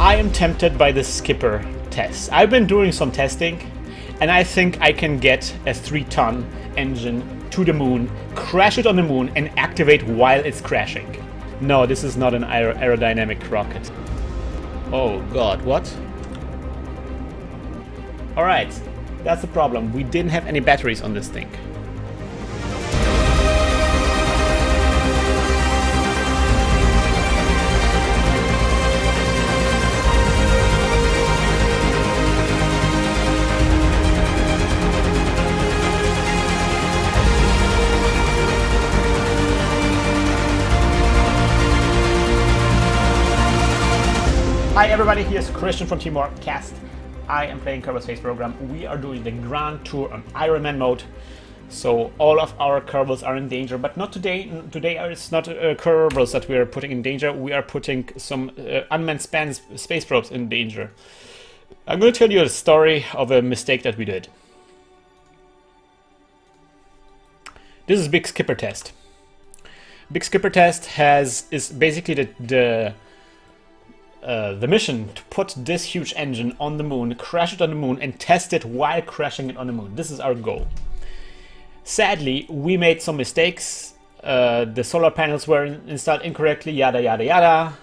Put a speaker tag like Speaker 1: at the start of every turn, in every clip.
Speaker 1: I am tempted by the skipper test. I've been doing some testing, and I think I can get a 3-ton engine to the moon, crash it on the moon, and activate while it's crashing. No, this is not an aerodynamic rocket. Oh god, what? Alright, that's the problem. We didn't have any batteries on this thing. Hi everybody, here's Christian from Team Cast. I am playing Kerbal Space Program. We are doing the Grand Tour on Ironman mode. So all of our Kerbals are in danger, but not today. Today it's not Kerbals that we are putting in danger. We are putting some unmanned space probes in danger. I'm going to tell you a story of a mistake that we did. This is Big Skipper Test. Big Skipper Test is basically the mission to put this huge engine on the moon, crash it on the moon, and test it while crashing it on the moon. This is our goal. Sadly, we made some mistakes. The solar panels were installed incorrectly, yada yada yada.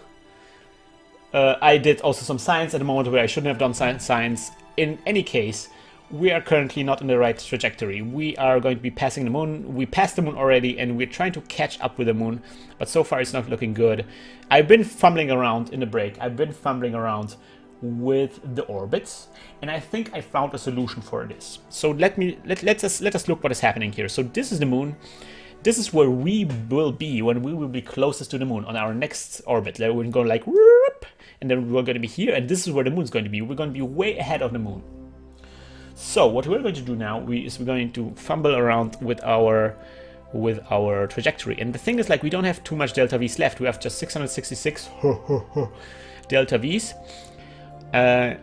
Speaker 1: I did also some science at the moment where I shouldn't have done science. In any case, we are currently not in the right trajectory. We are going to be passing the moon. We passed the moon already, and we're trying to catch up with the moon, but so far it's not looking good. I've been fumbling around in the break. I've been fumbling around with the orbits, and I think I found a solution for this. So let us look what is happening here. So this is the moon. This is where we will be when we will be closest to the moon on our next orbit. We're going to go like whoop, and then we're going to be here, and this is where the moon's going to be. We're going to be way ahead of the moon. So what we're going to do now is we're going to fumble around with our trajectory. And the thing is, like, we don't have too much delta V's left. We have just 666 delta V's. And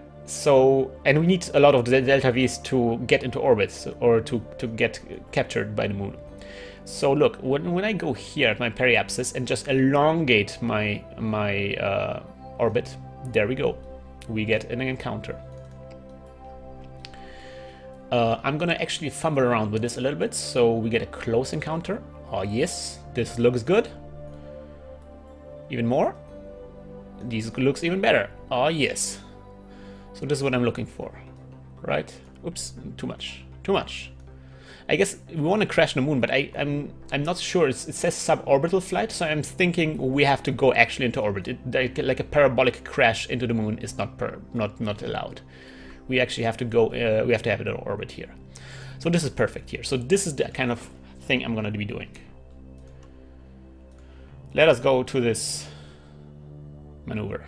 Speaker 1: we need a lot of the delta V's to get into orbits or to get captured by the moon. So look, when I go here at my periapsis and just elongate my orbit, there we go. We get an encounter. I'm gonna actually fumble around with this a little bit, so we get a close encounter. Oh yes, this looks good. Even more. This looks even better. Oh yes. So this is what I'm looking for, right? Oops, too much. Too much. I guess we want to crash the moon, but I'm not sure. It says suborbital flight, so I'm thinking we have to go actually into orbit. Like a parabolic crash into the moon is not allowed. We actually have to go, we have to have it in orbit here. So this is perfect here. So this is the kind of thing I'm going to be doing. Let us go to this maneuver.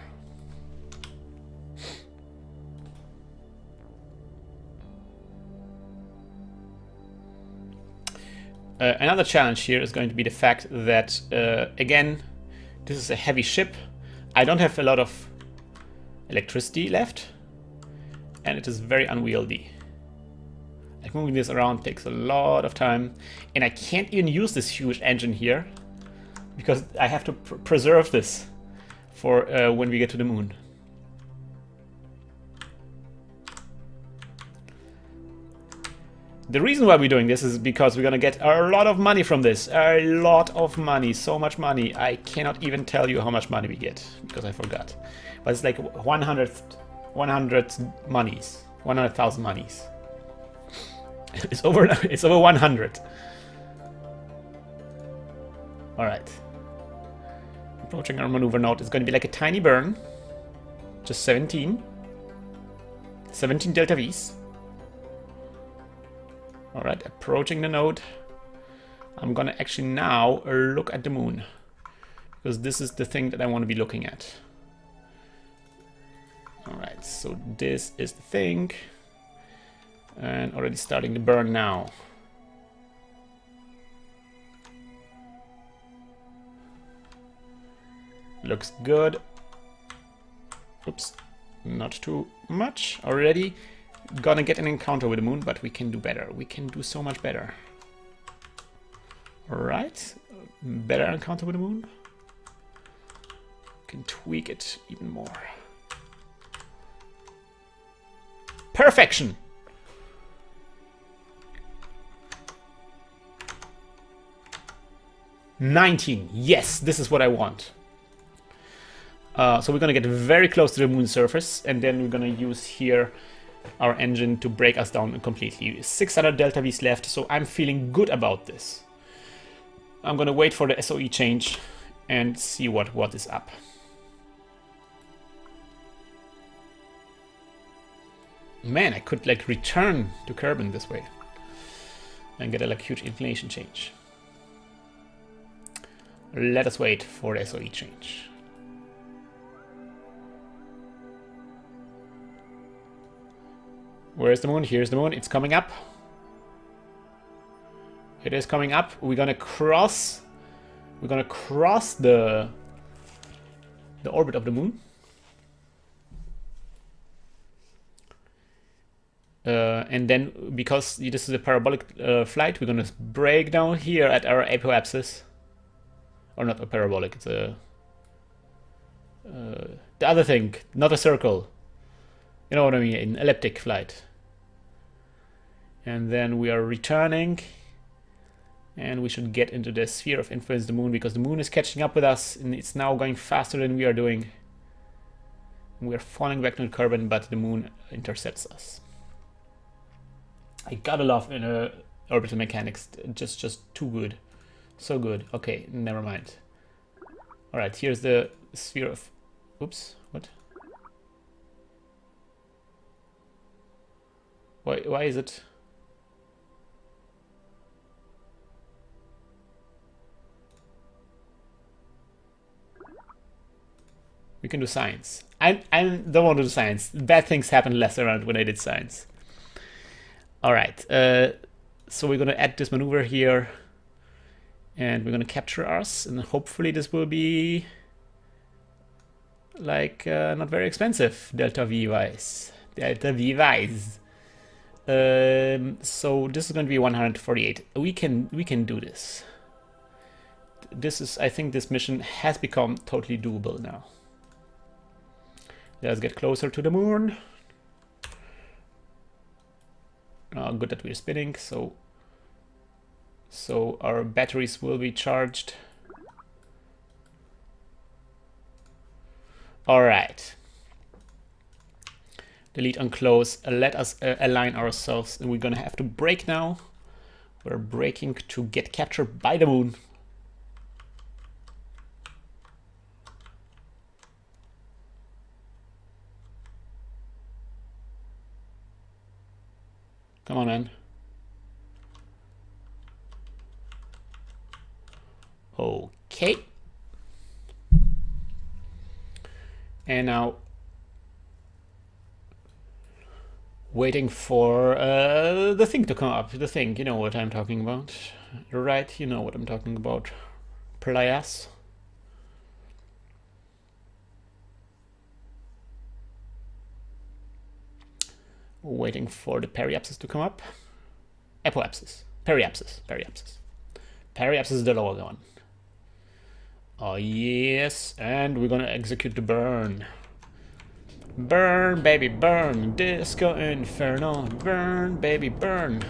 Speaker 1: Another challenge here is going to be the fact that, again, this is a heavy ship. I don't have a lot of electricity left. And it is very unwieldy. Like, moving this around takes a lot of time, and I can't even use this huge engine here because I have to preserve this for when we get to the moon. The reason why we're doing this is because we're gonna get a lot of money from this. A lot of money, so much money. I cannot even tell you how much money we get because I forgot. But it's like 100 monies, 100,000 monies. It's over 100. All right. Approaching our maneuver node is going to be like a tiny burn. Just 17 delta V's. All right, approaching the node. I'm gonna actually now look at the moon because this is the thing that I want to be looking at. Alright, so this is the thing, and already starting to burn now. Looks good. Oops, not too much already. Gonna get an encounter with the moon, but we can do better. We can do so much better. Alright, better encounter with the moon. Can tweak it even more. Perfection! $19. Yes, this is what I want. So we're gonna get very close to the moon surface, and then we're gonna use here our engine to break us down completely. 600 delta V's left, so I'm feeling good about this. I'm gonna wait for the SOE change and see what is up. Man, I could like return to Kerbin this way and get a like huge inclination change. Let us wait for the SOE change. Where's the moon? Here's the moon. It's coming up. It is coming up. We're gonna cross the orbit of the moon. And then, because this is a parabolic flight, we're gonna break down here at our apoapsis. Or not a parabolic, it's a... the other thing, not a circle. You know what I mean, an elliptic flight. And then we are returning. And we should get into the sphere of influence, the moon, because the moon is catching up with us. And it's now going faster than we are doing. We are falling back to Kerbin, but the moon intercepts us. I gotta love orbital mechanics, just too good. So good. Okay, never mind. Alright, here's the sphere of... Oops, what? Why is it... We can do science. I don't want to do science. Bad things happen less around when I did science. Alright, so we're gonna add this maneuver here. And we're gonna capture us, and hopefully this will be like not very expensive, delta V wise. Delta V wise. So this is gonna be 148. We can do this. This is, I think this mission has become totally doable now. Let's get closer to the moon. Good that we're spinning, so our batteries will be charged. Alright. Delete on close. Let us align ourselves, and we're gonna have to brake now. We're braking to get captured by the moon. Come on, man. Okay. And now waiting for the thing to come up. The thing, you know what I'm talking about. Right, you know what I'm talking about. Playas. Waiting for the periapsis to come up. Apoapsis. Periapsis. Periapsis is the lower one. Oh yes, and we're gonna execute the burn. Burn, baby, burn. Disco Inferno. Burn, baby, burn.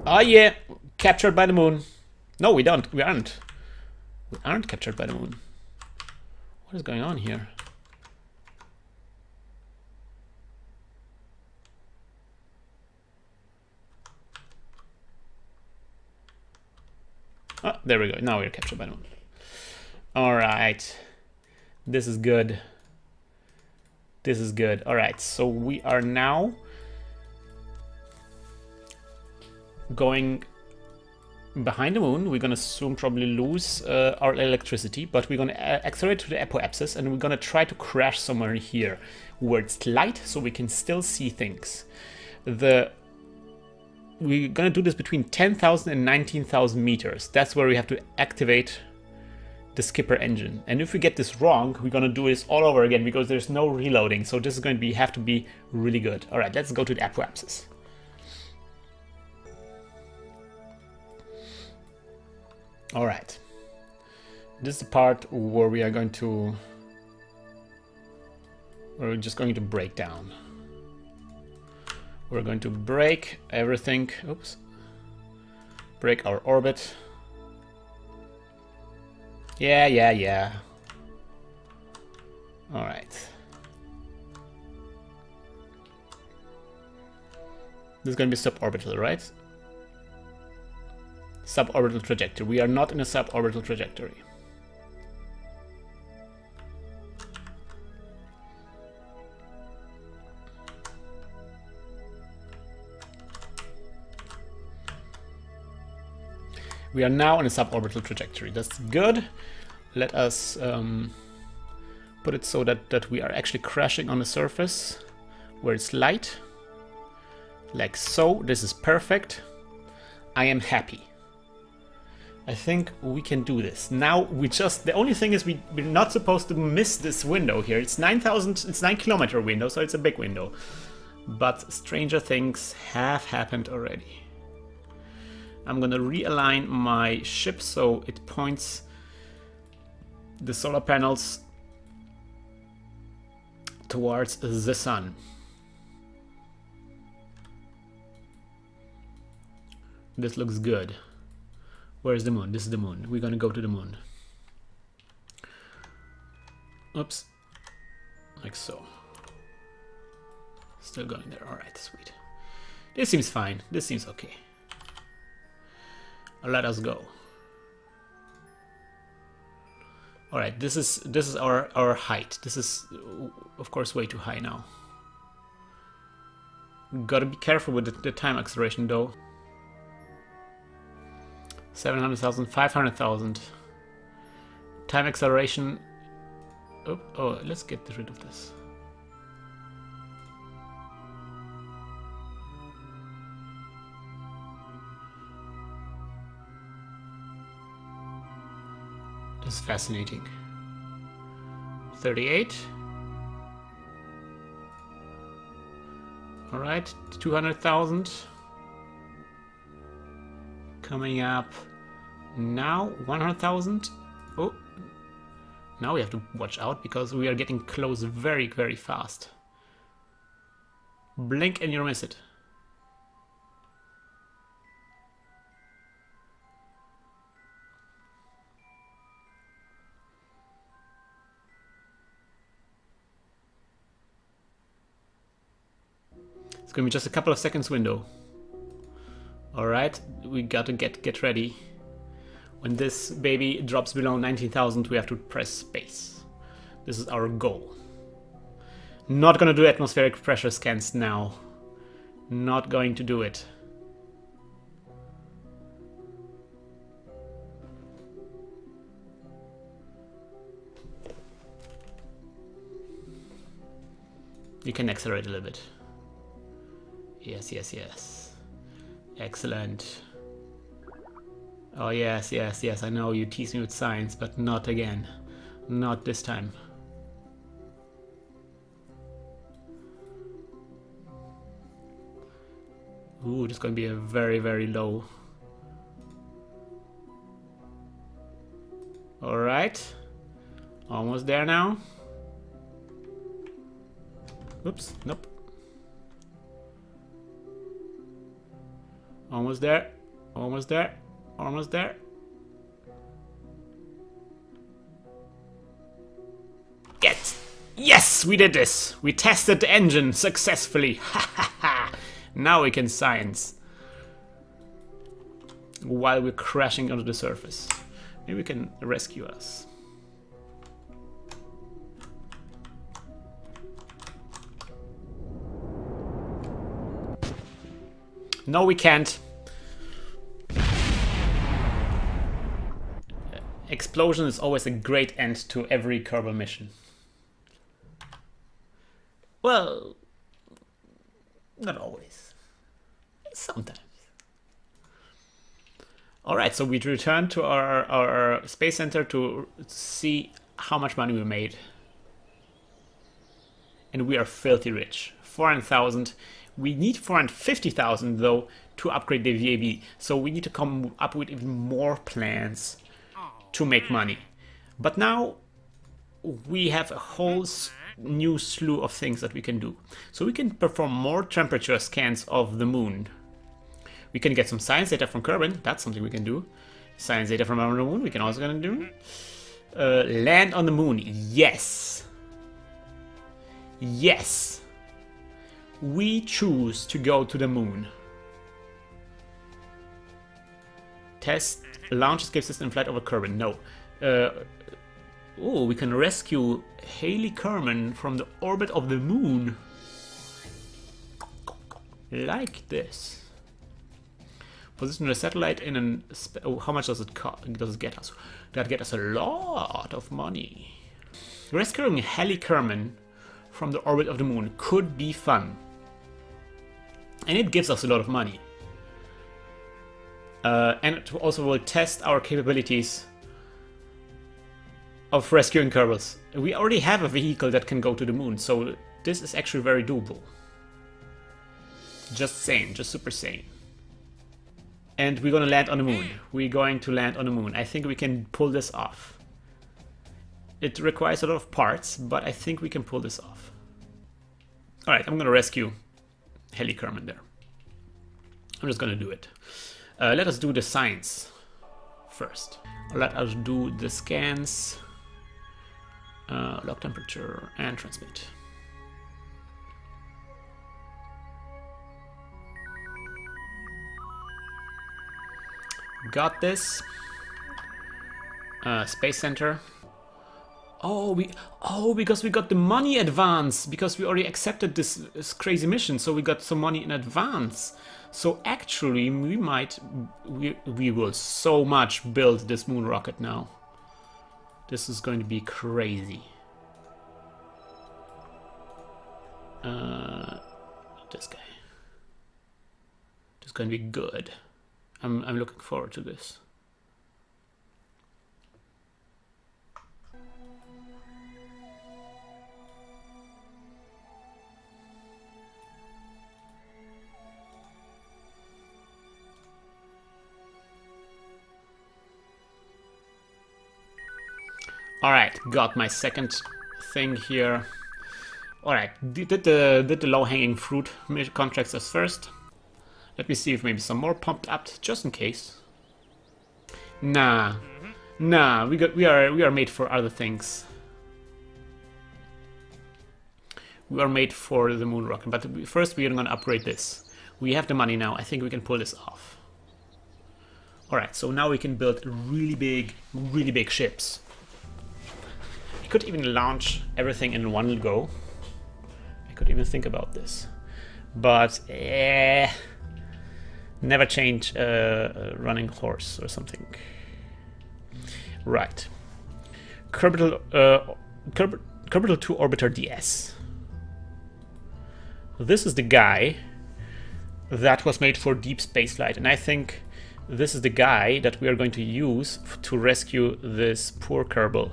Speaker 1: Oh yeah, captured by the moon. No, we don't. We aren't. We aren't captured by the moon. What is going on here? Oh, there we go. Now we're captured by the moon. All right. This is good. This is good. All right. So we are now going behind the moon. We're gonna soon probably lose our electricity, but we're gonna accelerate to the apoapsis, and we're gonna try to crash somewhere here where it's light, so we can still see things. We're gonna do this between 10,000 and 19,000 meters. That's where we have to activate the skipper engine. And if we get this wrong, we're gonna do this all over again because there's no reloading. So this is going to have to be really good. All right, let's go to the apoapsis. All right, this is the part where we are going to We're just going to break down. We're going to break everything. Oops. Break our orbit. Yeah. Alright. This is going to be suborbital, right? Suborbital trajectory. We are not in a suborbital trajectory. We are now in a suborbital trajectory. That's good. Let us put it so that we are actually crashing on the surface where it's light. Like so. This is perfect. I am happy. I think we can do this. Now we just... The only thing is we're not supposed to miss this window here. It's 9,000... It's 9-kilometer window, so it's a big window. But stranger things have happened already. I'm gonna realign my ship so it points the solar panels towards the sun. This looks good. Where's the moon? This is the moon. We're gonna go to the moon. Oops. Like so. Still going there. Alright, sweet. This seems fine. This seems okay. Let us go. Alright, this is our height. This is of course way too high now. Gotta be careful with the time acceleration though. 700,000, 500,000. Time acceleration. Oh, let's get rid of this. This is fascinating. 38. All right, 200,000. Coming up now, 100,000. Oh, now we have to watch out because we are getting close very, very fast. Blink and you'll miss it. It's going to be just a couple of seconds window. Alright, we gotta get ready. When this baby drops below 19,000, we have to press space. This is our goal. Not gonna do atmospheric pressure scans now. Not going to do it. You can accelerate a little bit. Yes. Excellent. Oh yes, I know you tease me with science, but not again. Not this time. Ooh, this is going to be a very, very low. Alright. Almost there now. Oops, nope. Almost there. Almost there. Almost there. Get! Yes, we did this. We tested the engine successfully. Ha ha ha. Now we can science. While we're crashing onto the surface. Maybe we can rescue us. No, we can't. Explosion is always a great end to every Kerbal mission. Well, not always. Sometimes. Alright, so we return to our space center to see how much money we made. And we are filthy rich. 400,000. We need 450,000 though to upgrade the VAB. So we need to come up with even more plans to make money. But now we have a whole new slew of things that we can do. So we can perform more temperature scans of the moon. We can get some science data from Kerbin. That's something we can do. Science data from around the moon. We can also gonna do. Land on the moon. Yes. Yes. We choose to go to the moon. Test launch escape system flight over Kerbin. No. Oh, we can rescue Haley Kerman from the orbit of the moon. Like this. Position the satellite in an... Oh, how much does it get us? That get us a lot of money. Rescuing Haley Kerman from the orbit of the moon could be fun. And it gives us a lot of money. And it also will test our capabilities of rescuing Kerbals. We already have a vehicle that can go to the moon, so this is actually very doable. Just saying, just super sane. And we're gonna land on the moon. We're going to land on the moon. I think we can pull this off. It requires a lot of parts, but I think we can pull this off. Alright, I'm gonna rescue Haley Kerman there. I'm just gonna do it. Let us do the science first. Let us do the scans. Log temperature and transmit. Got this. Space Center. Oh, because we got the money advance, because we already accepted this crazy mission, so we got some money in advance. So actually, we will so much build this moon rocket now. This is going to be crazy. This guy. This is going to be good. I'm looking forward to this. Alright, got my second thing here. Alright, did the low-hanging fruit contracts as first. Let me see if maybe some more pumped up, just in case. Nah, we are made for other things. We are made for the moon rocket, but first we are gonna upgrade this. We have the money now. I think we can pull this off. Alright, so now we can build really big ships. We could even launch everything in one go. I could even think about this. But never change a running horse or something. Right. Kerbital 2 Orbiter DS. This is the guy that was made for deep space flight, and I think this is the guy that we are going to use to rescue this poor Kerbal.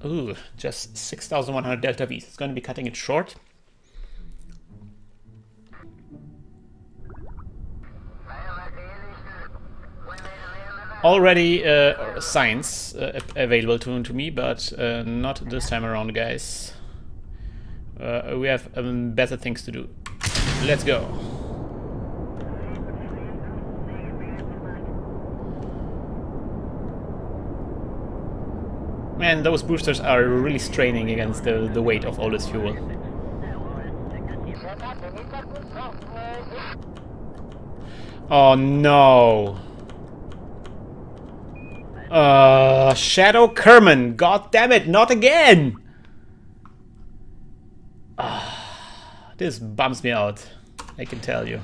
Speaker 1: Ooh, just 6,100 Delta V's. It's going to be cutting it short. Already science available to me, but not this time around, guys. We have better things to do. Let's go. Man, those boosters are really straining against the weight of all this fuel. Oh no! Shadow Kerman! God damn it, not again! This bums me out, I can tell you.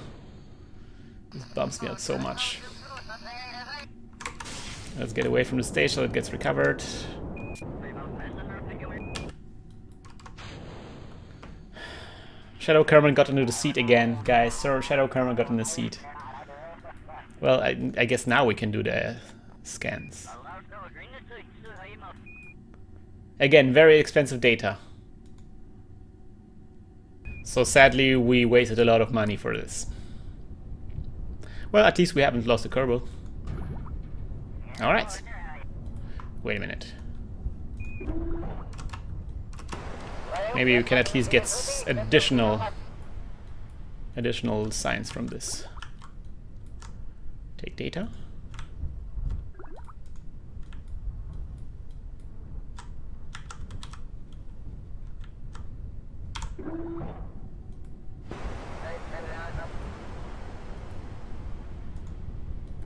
Speaker 1: This bums me out so much. Let's get away from the station, it gets recovered. Shadow Kerman got into the seat again, guys. Sir, Shadow Kerman got in the seat. Well, I guess now we can do the scans. Again, very expensive data. So sadly, we wasted a lot of money for this. Well, at least we haven't lost a Kerbal. Alright. Wait a minute. Maybe we can at least get additional signs from this. Take data.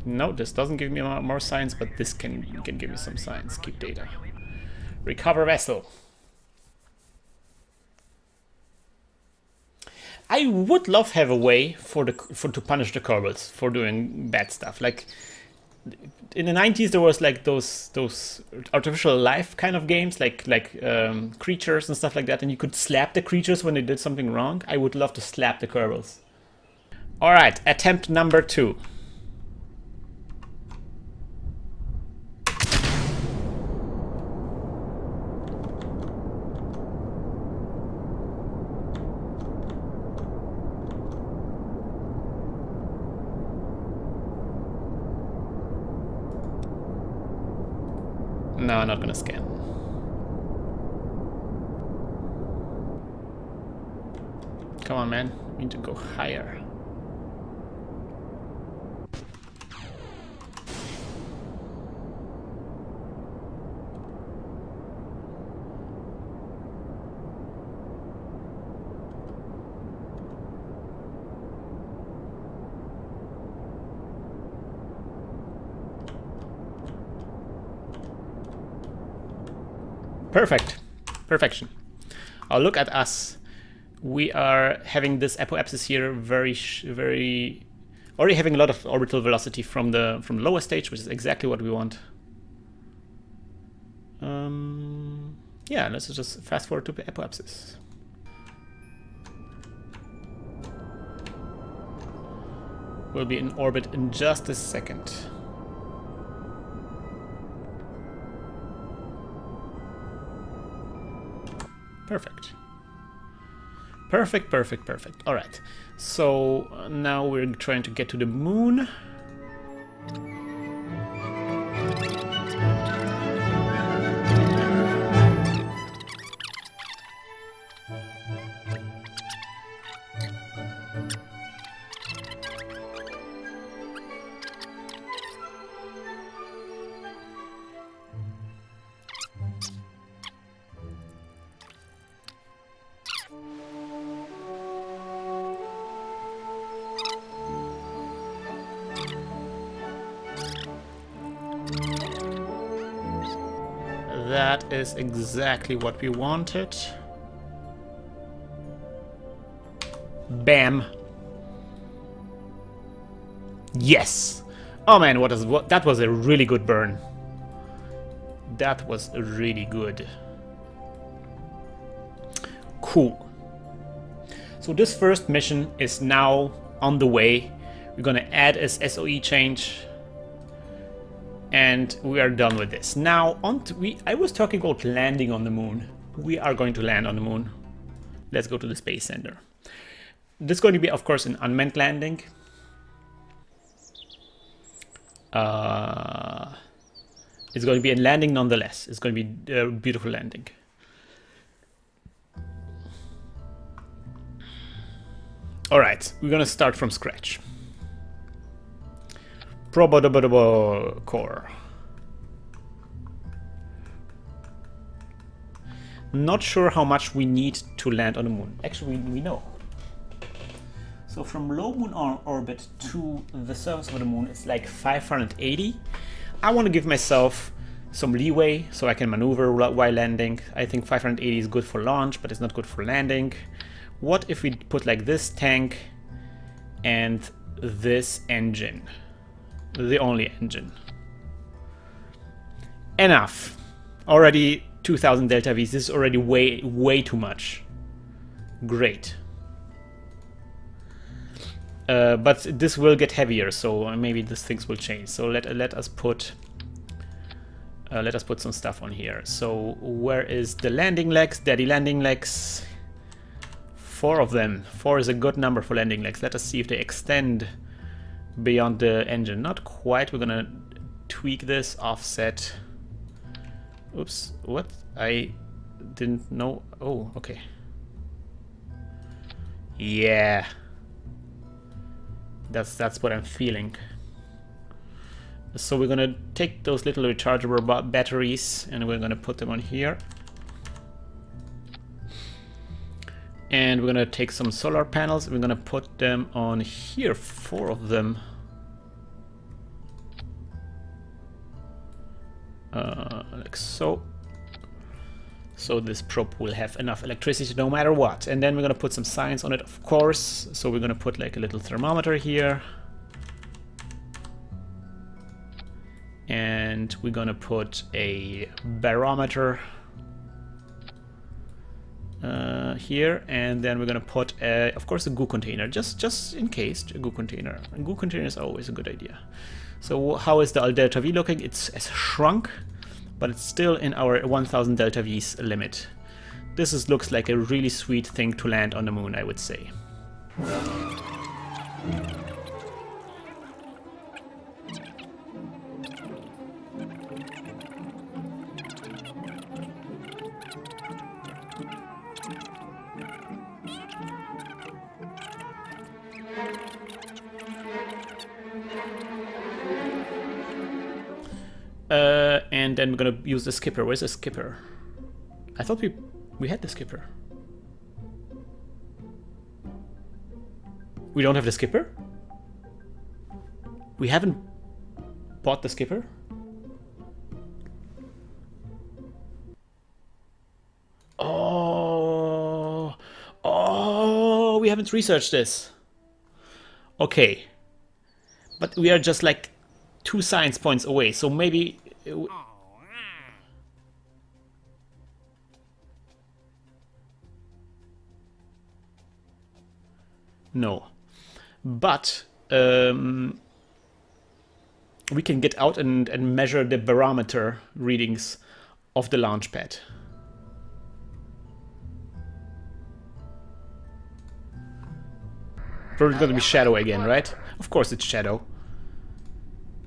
Speaker 1: No, this doesn't give me more signs, but this can give me some signs. Keep data. Recover vessel. I would love to have a way to punish the Kerbals for doing bad stuff. Like in the 90s, there was like those artificial life kind of games, like creatures and stuff like that, and you could slap the creatures when they did something wrong. I would love to slap the Kerbals. All right, attempt number 2. No, I'm not gonna scan. Come on, man. We need to go higher. Perfect. Perfection. Oh, look at us. We are having this apoapsis here very already having a lot of orbital velocity from the lower stage, which is exactly what we want. Yeah, let's just fast forward to apoapsis. We'll be in orbit in just a second. Perfect. Perfect, perfect, perfect. All right. So now we're trying to get to the moon. That is exactly what we wanted. Bam. Yes. Oh man, that was a really good burn. That was really good. Cool. So this first mission is now on the way. We're gonna add a SOE change. And we are done with this. Now, I was talking about landing on the moon. We are going to land on the moon. Let's go to the Space Center. This is going to be, of course, an unmanned landing. It's going to be a landing nonetheless. It's going to be a beautiful landing. All right, we're going to start from scratch. Probable core. Not sure how much we need to land on the moon. Actually, we know. So from low moon orbit to the surface of the moon, it's like 580. I want to give myself some leeway so I can maneuver while landing. I think 580 is good for launch, but it's not good for landing. What if we put like this tank and this engine? The only engine. Enough. Already 2000 delta V's. This is already way too much. Great. But this will get heavier, so maybe these things will change. So let us put some stuff on here. So where is the landing legs? Daddy landing legs. 4 of them. 4 is a good number for landing legs. Let us see if they extend beyond the engine. Not quite. We're gonna tweak this, offset. Oops, what? I didn't know. Oh, okay. Yeah. That's what I'm feeling. So we're gonna take those little rechargeable batteries and we're gonna put them on here. And we're gonna take some solar panels. We're gonna put them on here, 4 of them. Like so. So this probe will have enough electricity no matter what. And then we're gonna put some science on it, of course. So we're gonna put like a little thermometer here. And we're gonna put a barometer here, and then we're gonna put, of course, a goo container, just in case, a goo container. A goo container is always a good idea. So how is the delta V looking? It's shrunk, but it's still in our 1000 delta V's limit. This looks like a really sweet thing to land on the moon, I would say. And then we're gonna use the skipper. Where's the skipper? I thought we had the skipper. We don't have the skipper? We haven't bought the skipper? Oh, we haven't researched this. Okay. But we are just like 2 science points away, so maybe... No. But we can get out and measure the barometer readings of the launch pad. Probably gonna be Shadow again, right? Of course it's Shadow.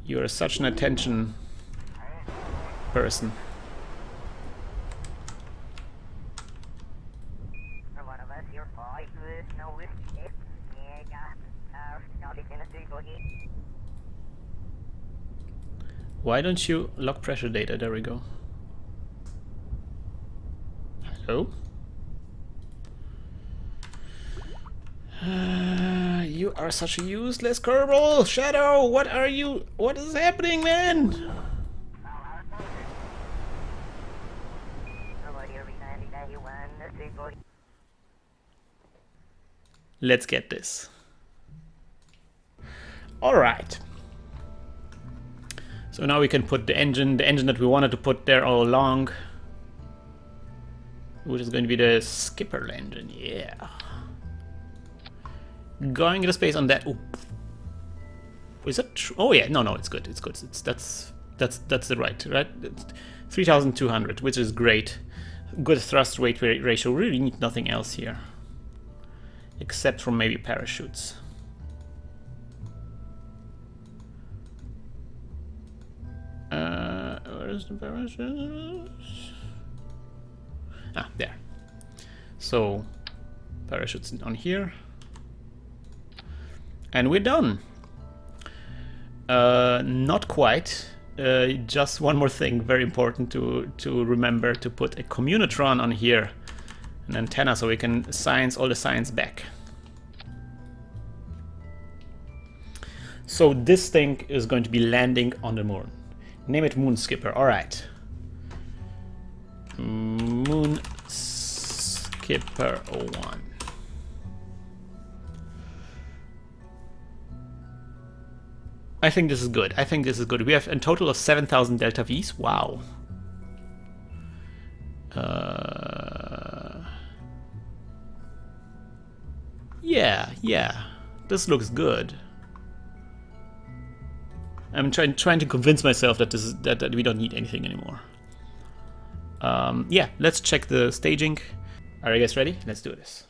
Speaker 1: You're such an attention person. Why don't you log pressure data? There we go. Hello? You are such a useless Kerbal! Shadow, what are you? What is happening, man? Let's get this. Alright. So now we can put the engine that we wanted to put there all along. Which is going to be the skipper engine, yeah. Going into space on that. Ooh. Is that true? Oh yeah, no, it's good. It's good. That's the right. It's 3,200, which is great. Good thrust weight ratio. Really need nothing else here, except for maybe parachutes. Where's the parachutes? Ah, there. So parachutes on here. And we're done. Not quite. Just one more thing, very important to remember, to put a communitron on here, an antenna, so we can science all the science back. So this thing is going to be landing on the moon. Name it Moon Skipper. All right. Moon Skipper 01. I think this is good. I think this is good. We have a total of 7,000 delta V's. Wow. Yeah. This looks good. I'm trying to convince myself that that we don't need anything anymore. Yeah, let's check the staging. Are you guys ready? Let's do this.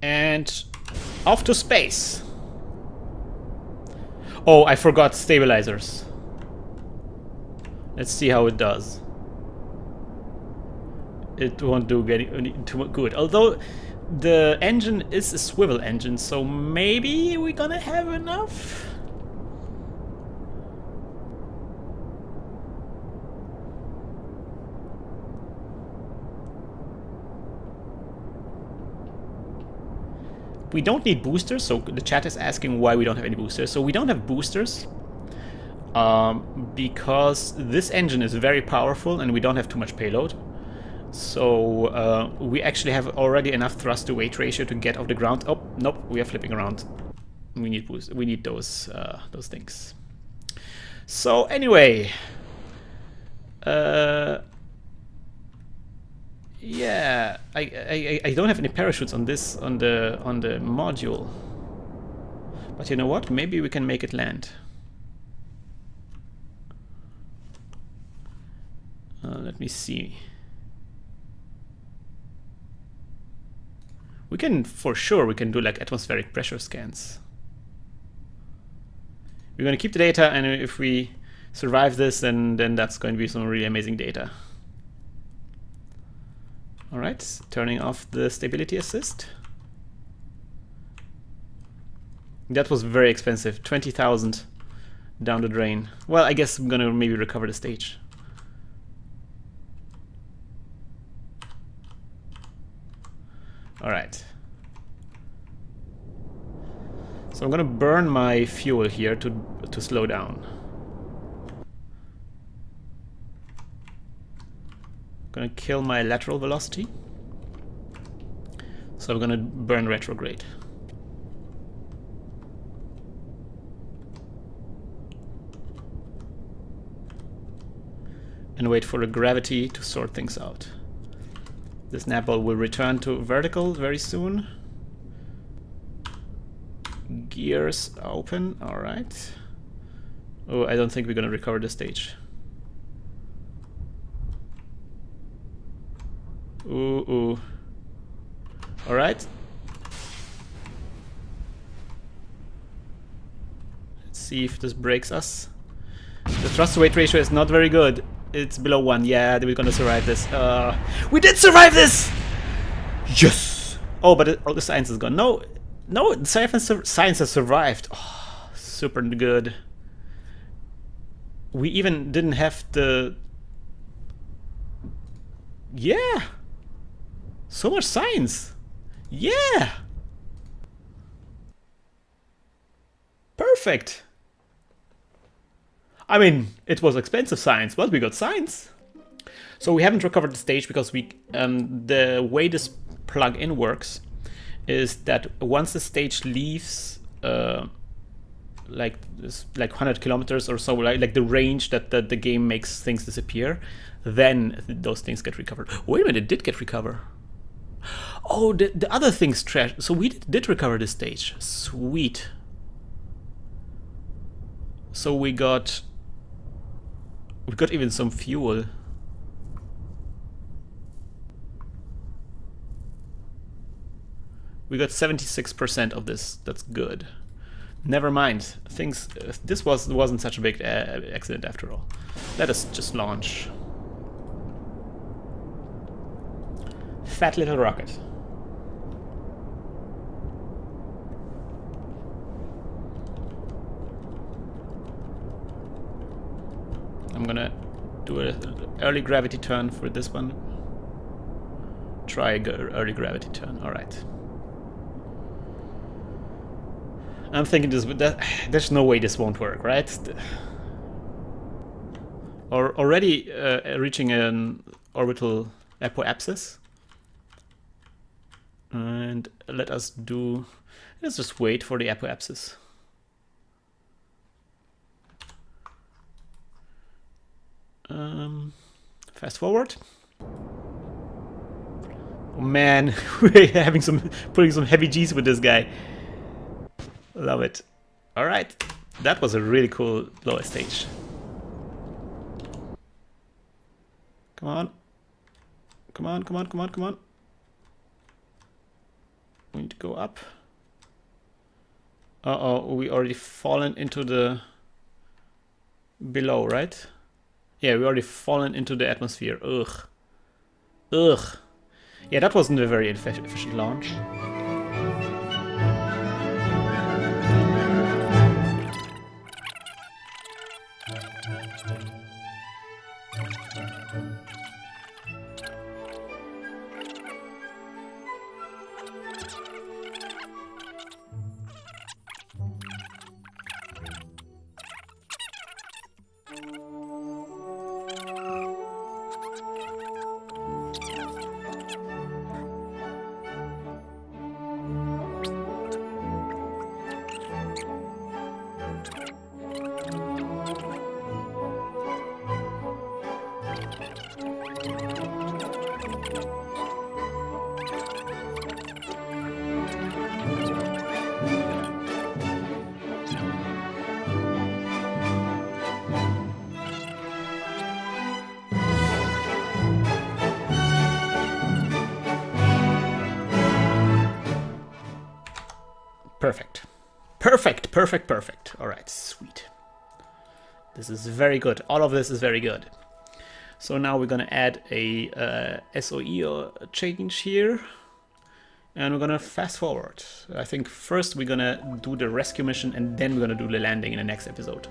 Speaker 1: And off to space. Oh, I forgot stabilizers. Let's see how it does. It won't do too good. Although the engine is a swivel engine, so maybe we're gonna have enough. We don't need boosters, so the chat is asking why we don't have any boosters. So we don't have boosters because this engine is very powerful and we don't have too much payload. So we actually have already enough thrust to weight ratio to get off the ground. Oh, nope, we are flipping around. We need boost. We need those things. So anyway, yeah, I don't have any parachutes on this on the module. But you know what? Maybe we can make it land. Let me see. We can, for sure, we can do like atmospheric pressure scans. We're going to keep the data, and if we survive this, then that's going to be some really amazing data. All right, turning off the stability assist. That was very expensive, 20,000 down the drain. Well, I guess I'm going to maybe recover the stage. All right. So I'm gonna burn my fuel here to slow down. Gonna kill my lateral velocity. So I'm gonna burn retrograde. And wait for the gravity to sort things out. This napball will return to vertical very soon. Gears open, alright. Oh, I don't think we're gonna recover the stage. Ooh. Alright. Let's see if this breaks us. The thrust to weight ratio is not very good. It's below 1. Yeah, we're gonna survive this. We did survive this! Yes! Oh, but all the science is gone. No, the science has survived. Oh, super good. We even didn't have the... Yeah! So much science! Yeah! Perfect! I mean, it was expensive science, but we got science. So we haven't recovered the stage because we the way this plug-in works is that once the stage leaves like 100 kilometers or so, like the range that the game makes things disappear, then those things get recovered. Wait a minute, it did get recovered. Oh, the other things trash. So we did recover this stage. Sweet. So we got even some fuel. We got 76% of this. That's good. Never mind. Things. This wasn't such a big accident after all. Let us just launch. Fat little rocket. I'm gonna do an early gravity turn for this one. Try early gravity turn. All right. I'm thinking there's no way this won't work, right? Or already reaching an orbital apoapsis. And let's just wait for the apoapsis. Fast forward. Oh man, we're putting some heavy G's with this guy. Love it. All right, that was a really cool lower stage. Come on. Come on, come on, come on, come on. We need to go up. Uh-oh, we already fallen into the below, right? Yeah, we already fallen into the atmosphere. Ugh. Ugh. Yeah, that wasn't a very efficient launch. Perfect. Perfect, perfect, perfect. All right, sweet. This is very good. All of this is very good. So now we're gonna add a SOE change here. And we're gonna fast forward. I think first we're gonna do the rescue mission and then we're gonna do the landing in the next episode.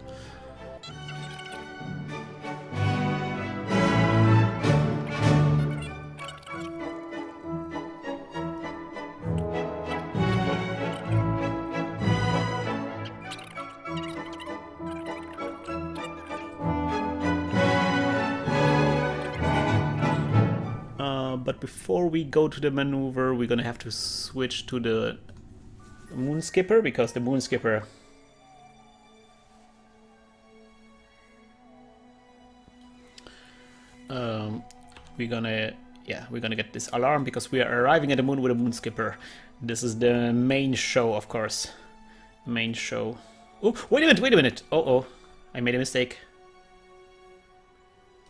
Speaker 1: But before we go to the maneuver, we're gonna have to switch to the moon skipper because the moon skipper we're gonna get this alarm because we are arriving at the moon with a moon skipper. This is the main show, of course. Main show. Oh, wait a minute. Oh, I made a mistake.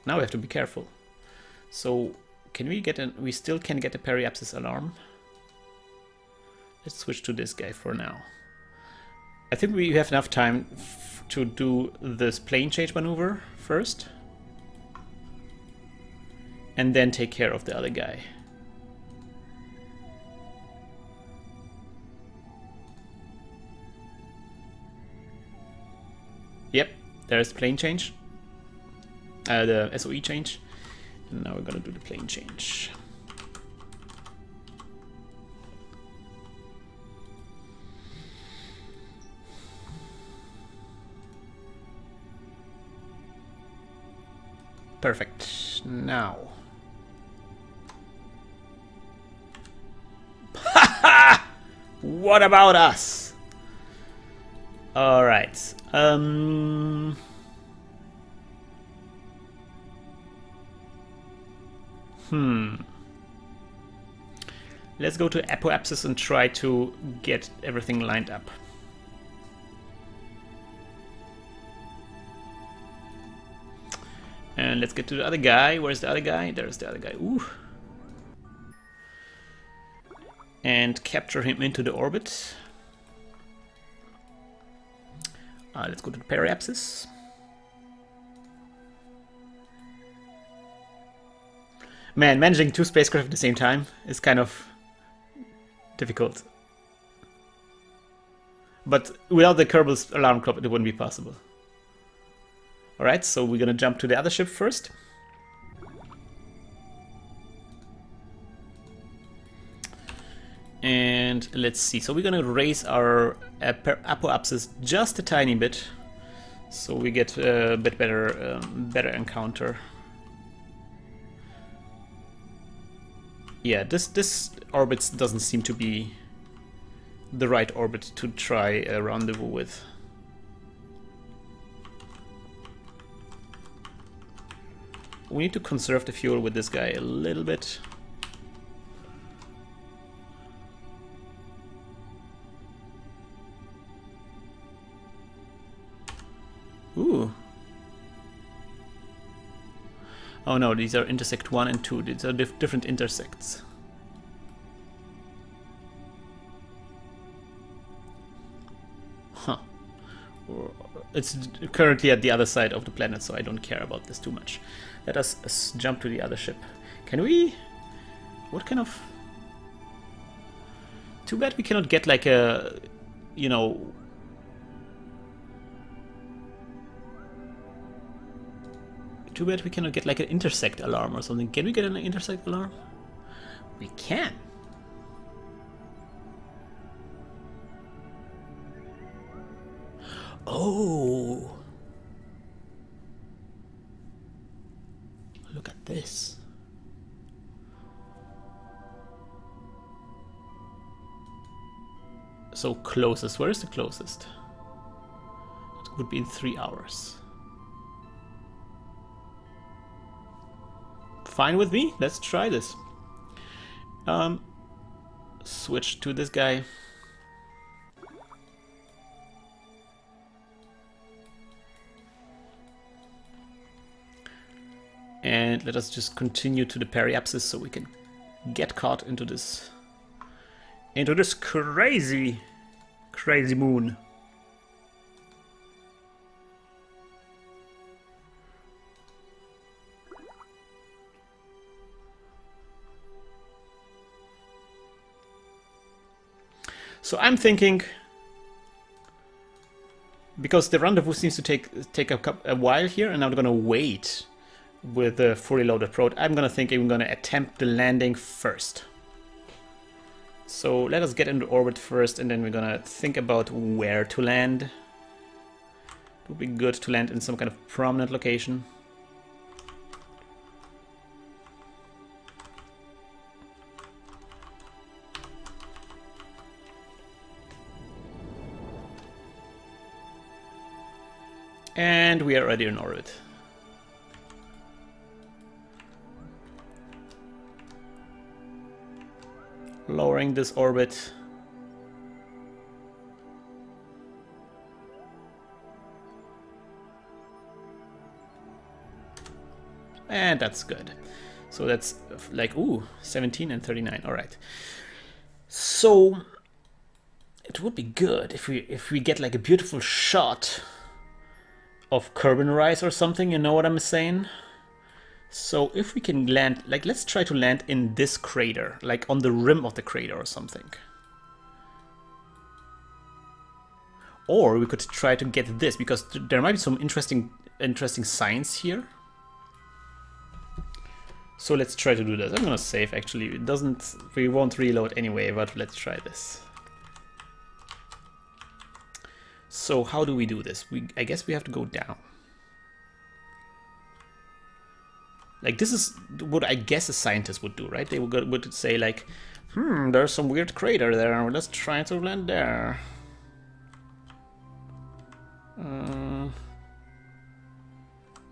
Speaker 1: Now we have to be careful. So can we get an? We still can get a periapsis alarm. Let's switch to this guy for now. I think we have enough time to do this plane change maneuver first. And then take care of the other guy. Yep, there's the plane change. The SOE change. And now we're gonna do the plane change. Perfect. Now. What about us? All right. Let's go to apoapsis and try to get everything lined up. And let's get to the other guy. Where's the other guy? There's the other guy. Ooh. And capture him into the orbit. Let's go to the periapsis. Man, managing two spacecraft at the same time is kind of difficult. But without the Kerbal's alarm clock, it wouldn't be possible. Alright, so we're gonna jump to the other ship first. And let's see, so we're gonna raise our apoapsis just a tiny bit, so we get a bit better, better encounter. Yeah, this orbit doesn't seem to be the right orbit to try a rendezvous with. we need to conserve the fuel with this guy a little bit. Ooh. Oh no, these are intersect 1 and 2. These are different intersects. Huh. It's currently at the other side of the planet, so I don't care about this too much. Let us jump to the other ship. Can we... What kind of... Too bad we cannot get like a... You know... Too bad we cannot get like an intersect alarm or something. Can we get an intersect alarm? We can. Oh. Look at this. So closest. Where is the closest? It would be in 3 hours. Fine with me. Let's try this. Switch to this guy. And let us just continue to the periapsis so we can get caught into this crazy moon. So I'm thinking, because the rendezvous seems to take a while here, and I'm gonna wait with the fully loaded probe. I'm gonna attempt the landing first. So let us get into orbit first, and then we're gonna think about where to land. It would be good to land in some kind of prominent location. And we are already in orbit. Lowering this orbit. And that's good. So that's like, ooh, 17 and 39. All right. So it would be good if we get like a beautiful shot of Kerbin Rise or something, you know what I'm saying? So if we can land, like let's try to land in this crater, like on the rim of the crater or something. Or we could try to get this, because there might be some interesting signs here. So let's try to do this. I'm gonna save actually. We won't reload anyway, but let's try this. So how do we do this? I guess we have to go down. Like this is what I guess a scientist would do, right? They would say like, there's some weird crater there. Let's try to land there.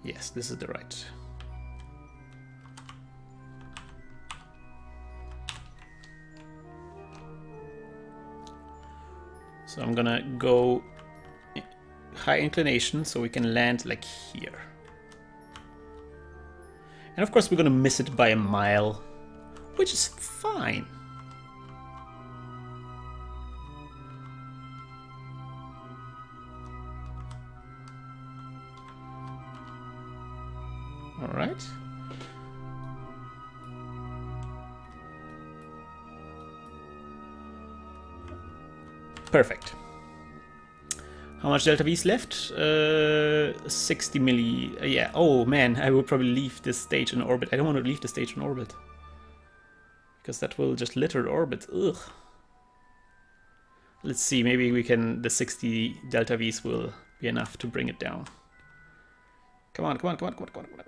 Speaker 1: Yes, this is the right. So I'm gonna go high inclination so we can land like here. And of course we're gonna miss it by a mile, which is fine. All right. Perfect. How much delta V is left? 60 milli. Yeah. Oh man, I will probably leave this stage in orbit. I don't want to leave the stage in orbit because that will just litter the orbit. Ugh. Let's see. Maybe we can. The 60 delta V's will be enough to bring it down. Come on, come on, come on, come on, come on, come on.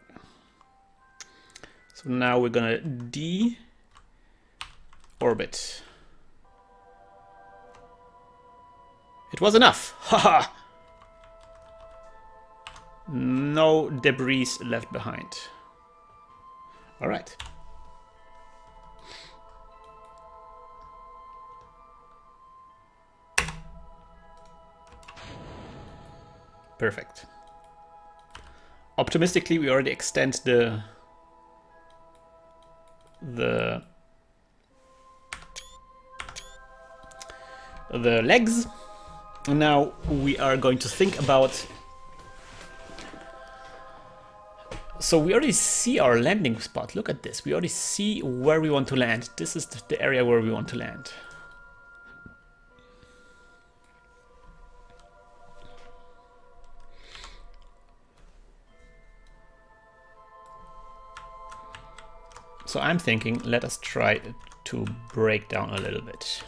Speaker 1: So now we're gonna de-orbit. It was enough! Haha! No debris left behind. All right. Perfect. Optimistically, we already extend the legs. Now we are going to think about. So we already see our landing spot. Look at this. We already see where we want to land. This is the area where we want to land. So I'm thinking, let us try to break down a little bit.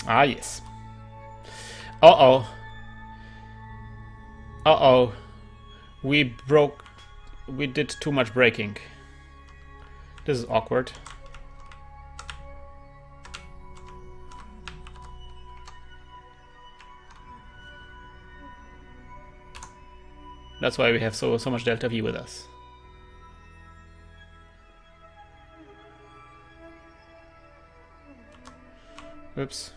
Speaker 1: Ah, yes. Uh-oh. Uh-oh. We did too much braking. This is awkward. That's why we have so much delta V with us. Oops.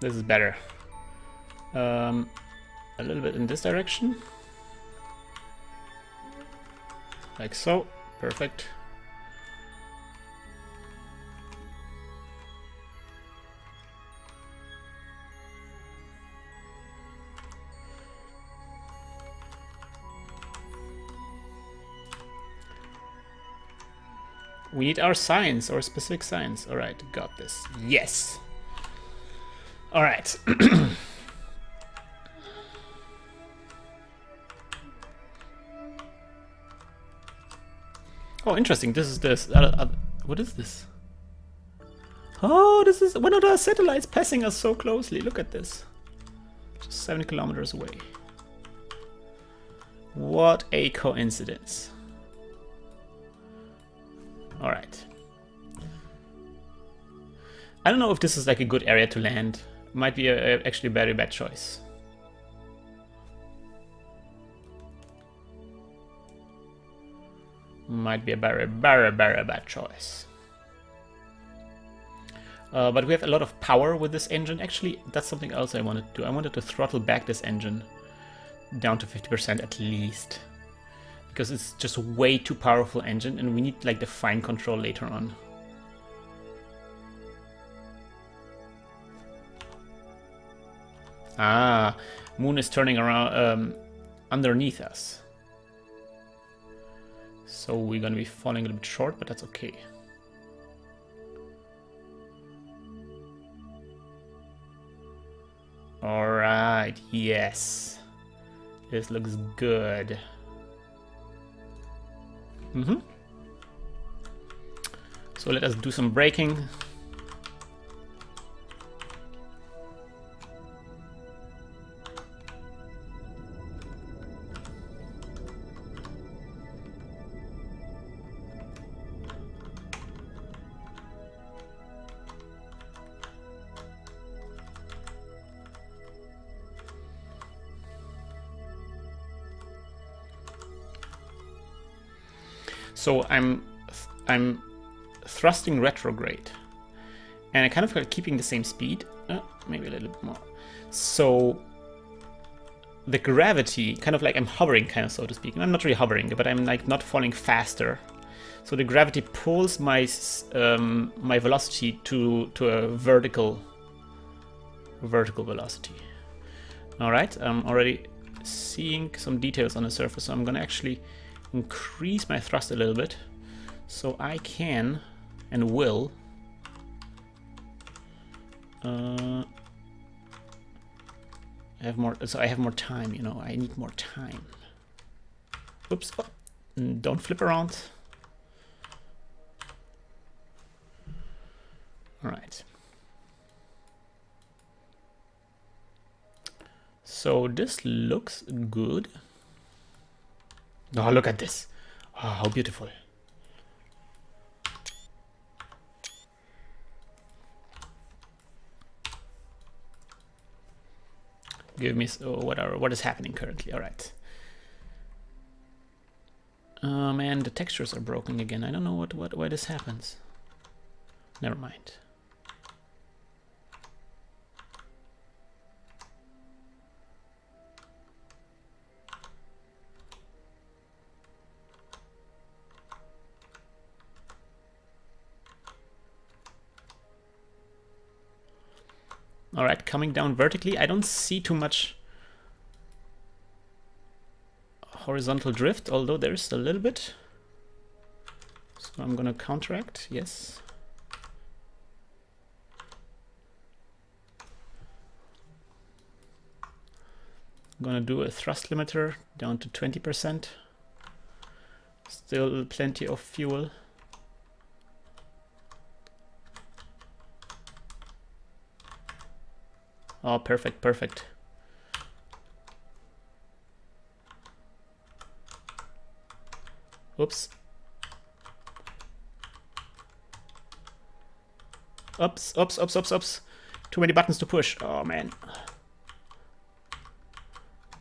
Speaker 1: This is better. A little bit in this direction. Like so. Perfect. We need our signs, or specific signs. All right, got this. Yes. All right. Oh, interesting. This is this. What is this? Oh, this is one of the satellites passing us so closely. Look at this. Just 7 kilometers away. What a coincidence. All right. I don't know if this is like a good area to land. Might be actually a very bad choice. Might be a very bad choice. But we have a lot of power with this engine. Actually, that's something else I wanted to do. I wanted to throttle back this engine down to 50% at least. Because it's just a way too powerful engine and we need like the fine control later on. Ah, Moon is turning around underneath us. So we're gonna be falling a little bit short, but that's okay. Alright, yes. This looks good. So let us do some braking. So I'm thrusting retrograde, and I kind of keeping the same speed, maybe a little bit more. So the gravity, kind of like I'm hovering, kind of so to speak. I'm not really hovering, but I'm like not falling faster. So the gravity pulls my my velocity to a vertical velocity. All right, I'm already seeing some details on the surface, so I'm gonna actually increase my thrust a little bit so I can and will have more, so I have more time, you know, I need more time. Oops, oh, don't flip around. So this looks good. Oh, look at this. Oh, how beautiful. Give me what is happening currently. All right. Man, the textures are broken again. I don't know why this happens. Never mind. All right, coming down vertically. I don't see too much horizontal drift, although there's a little bit. So I'm gonna counteract, yes. I'm gonna do a thrust limiter down to 20%. Still plenty of fuel. Oh, perfect, perfect. Oops. Oops, oops, oops, oops, oops. Too many buttons to push. Oh, man.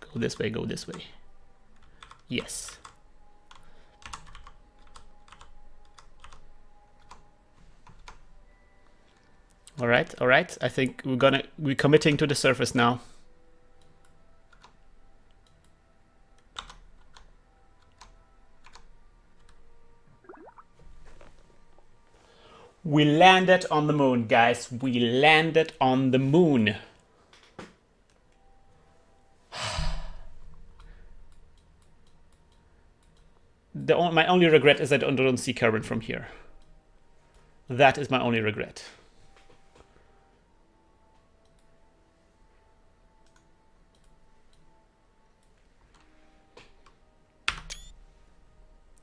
Speaker 1: Go this way, go this way. Yes. All right, all right. I think we're committing to the surface now. We landed on the moon, guys. We landed on the moon. My only regret is I don't see carbon from here. That is my only regret.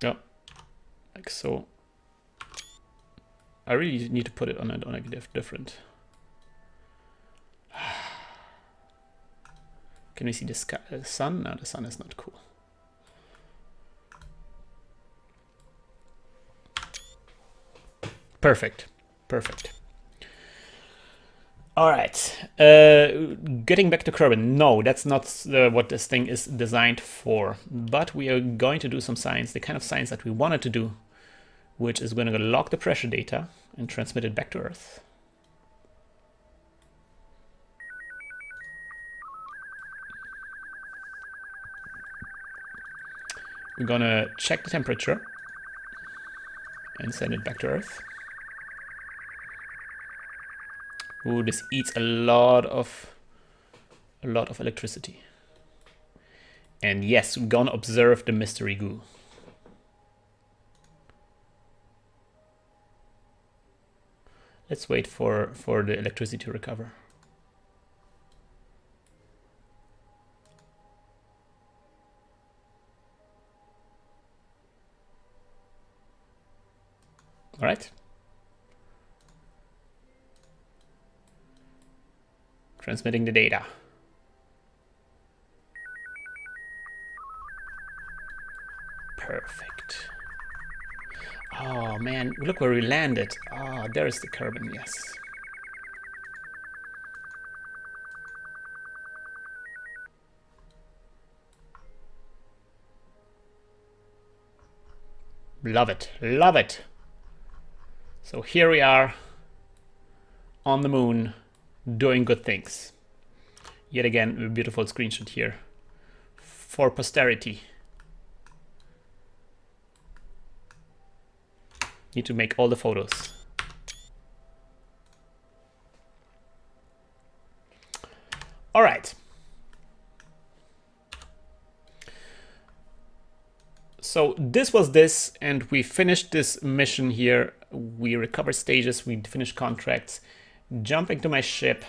Speaker 1: Yeah, like so. I really need to put it on a different. Can we see the sky, sun? No, the sun is not cool. Perfect, perfect. All right, getting back to carbon. No, that's not what this thing is designed for. But we are going to do some science, the kind of science that we wanted to do, which is going to log the pressure data and transmit it back to Earth. We're going to check the temperature and send it back to Earth. Ooh, this eats a lot of electricity. And yes, we're going to observe the mystery goo. Let's wait for the electricity to recover. All right. Transmitting the data. Perfect. Oh man, look where we landed. Ah, there is the carbon, yes. Love it, love it. So here we are on the moon doing good things. Yet again, a beautiful screenshot here for posterity. Need to make all the photos. All right. So this was this, and we finished this mission here. We recovered stages, we finished contracts. Jumping to my ship.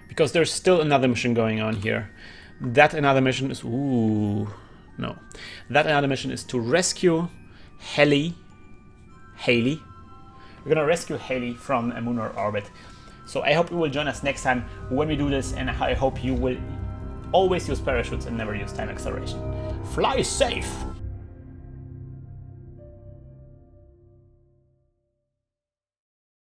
Speaker 1: Because there's still another mission going on here. That another mission is... Ooh... No. That another mission is to rescue Haley. We're gonna rescue Haley from a lunar orbit. So I hope you will join us next time when we do this, and I hope you will always use parachutes and never use time acceleration. Fly safe!